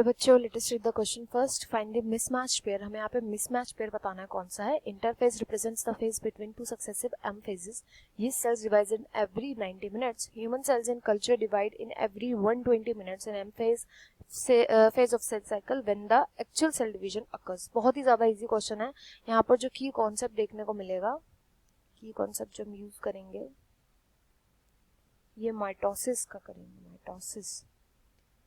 Hello बच्चों, let us read the question first. Find the mismatch pair. हमें यहाँ पे मिसमैच पेयर बताना है कौन सा है. Interface represents the phase between two successive M phases. ये cells divide in every 90 minutes. Human cells in culture divide in every 120 minutes in M phase phase of cell cycle when the actual cell division occurs. बहुत ही ज्यादा easy question है. यहाँ पर जो की concept देखने को मिलेगा, की कॉन्सेप्ट जो हम यूज करेंगे, ये माइटोसिस का करेंगे.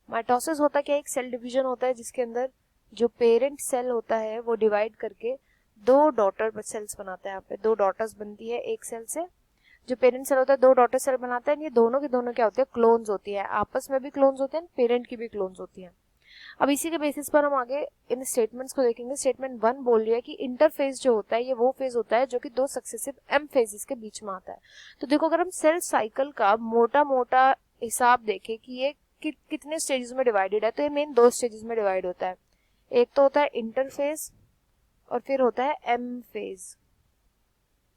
माइटोसिस होता क्या है? एक सेल डिवीजन होता है जिसके अंदर जो पेरेंट सेल होता है वो डिवाइड करके दो डॉटर सेल्स बनाता है. यहाँ पे दो डॉटर्स बनती है एक सेल से. जो पेरेंट सेल होता है दो डॉटर सेल बनाता है. ये दोनों के दोनों क्या होते हैं? क्लोन्स होती है. आपस में भी क्लोन्स होते हैं, पेरेंट की भी क्लोन्स होती है. अब इसी के बेसिस पर हम आगे इन स्टेटमेंट्स को देखेंगे. स्टेटमेंट 1 बोल रही है कि इंटरफेज जो होता है ये वो फेज होता है जो कि दो सक्सेसिव एम फेजेस के बीच में आता है. तो देखो, अगर हम सेल साइकिल का मोटा मोटा हिसाब देखें कि ये कितने स्टेजेस में डिवाइडेड है, तो ये मेन दो स्टेजेस में डिवाइड होता है. एक तो होता है इंटरफेज और फिर होता है एम फेज.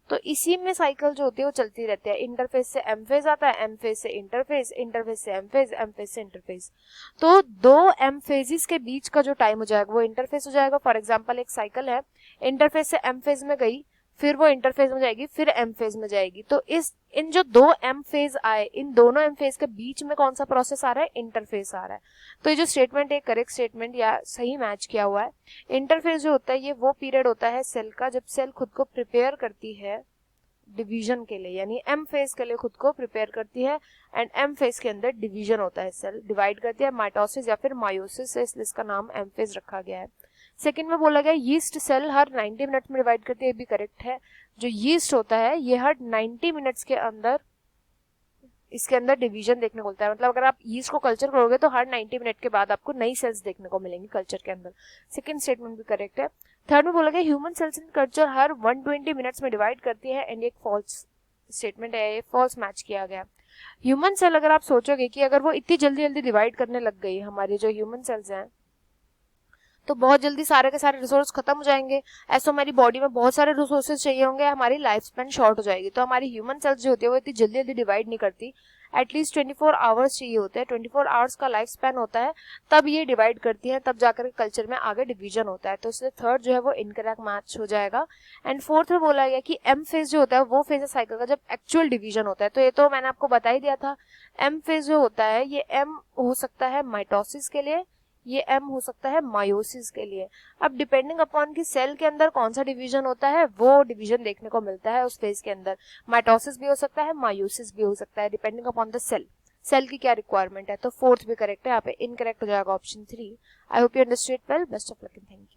तो इसी में साइकिल जो होती है वो चलती रहती है. इंटरफेज से एम फेज आता है, एम फेज से इंटरफेज, इंटरफेज से एम फेज, एम फेज से इंटरफेज. तो दो एम फेजेस के बीच का जो टाइम हो जाएगा वो इंटरफेज हो जाएगा. फॉर एग्जांपल एक साइकिल है, इंटरफेज से एम फेज में गई, फिर वो इंटरफेज में जाएगी, फिर एम फेज में जाएगी. तो इन जो दो एम फेज आए, इन दोनों एम फेज के बीच में कौन सा प्रोसेस आ रहा है? इंटरफेज आ रहा है. तो ये जो स्टेटमेंट है करेक्ट स्टेटमेंट या सही मैच किया हुआ है. इंटरफेज जो होता है ये वो पीरियड होता है सेल का जब सेल खुद को प्रिपेयर करती है डिवीजन के लिए, यानी एम फेज के लिए खुद को प्रिपेयर करती है. एंड एम फेज के अंदर डिवीजन होता है, सेल डिवाइड करती है. माइटोसिस या फिर मायोसिस से इसका नाम एम फेज रखा गया है. सेकंड में बोला गया यीस्ट सेल हर 90 मिनट में डिवाइड करती है. ये भी करेक्ट है. जो यीस्ट होता है ये हर 90 मिनट्स के अंदर इसके अंदर डिवीजन देखने को मिलता है. मतलब अगर आप यीस्ट को कल्चर करोगे तो हर 90 मिनट के बाद आपको नई सेल्स देखने को मिलेंगी कल्चर के अंदर. सेकंड स्टेटमेंट भी करेक्ट है. थर्ड में बोला गया human cells in culture her 120 minutes में डिवाइड करती है. एंड एक फॉल्स स्टेटमेंट है, ये फॉल्स मैच किया गया. ह्यूमन सेल अगर आप सोचोगे कि अगर वो इतनी जल्दी जल्दी डिवाइड करने लग गई, हमारे जो ह्यूमन सेल्स हैं, तो बहुत जल्दी सारे के सारे रिसोर्स खत्म हो जाएंगे. ऐसा हमारी बॉडी में बहुत सारे रिसोर्सेज चाहिए होंगे, हमारी लाइफ स्पैन शॉर्ट हो जाएगी. तो हमारी ह्यूमन सेल्स जो होती है वो इतनी जल्दी जल्दी डिवाइड नहीं करती. एटलीस्ट 24 आवर्स चाहिए होते हैं. 24 आवर्स का लाइफ स्पैन होता है, तब ये डिवाइड करती है, तब जाकर कल्चर में आगे डिवीजन होता है. तो इसलिए थर्ड जो है वो इनकरेक्ट मैच हो जाएगा. एंड फोर्थ में बोला गया कि एम फेज जो होता है वो फेज है साइकिल का जब एक्चुअल डिवीजन होता है. तो ये तो मैंने आपको बता ही दिया था. एम फेज जो होता है ये एम हो सकता है माइटोसिस के लिए, ये एम हो सकता है मायोसिस के लिए. अब डिपेंडिंग अपॉन कि सेल के अंदर कौन सा डिवीजन होता है वो डिवीजन देखने को मिलता है उस फेज के अंदर. माइटोसिस भी हो सकता है, मायोसिस भी हो सकता है, डिपेंडिंग अपॉन द सेल की क्या रिक्वायरमेंट है. तो फोर्थ भी करेक्ट है. यहाँ पे इनकरेक्ट हो जाएगा option 3. I hope you understood well. Best of luck and thank you.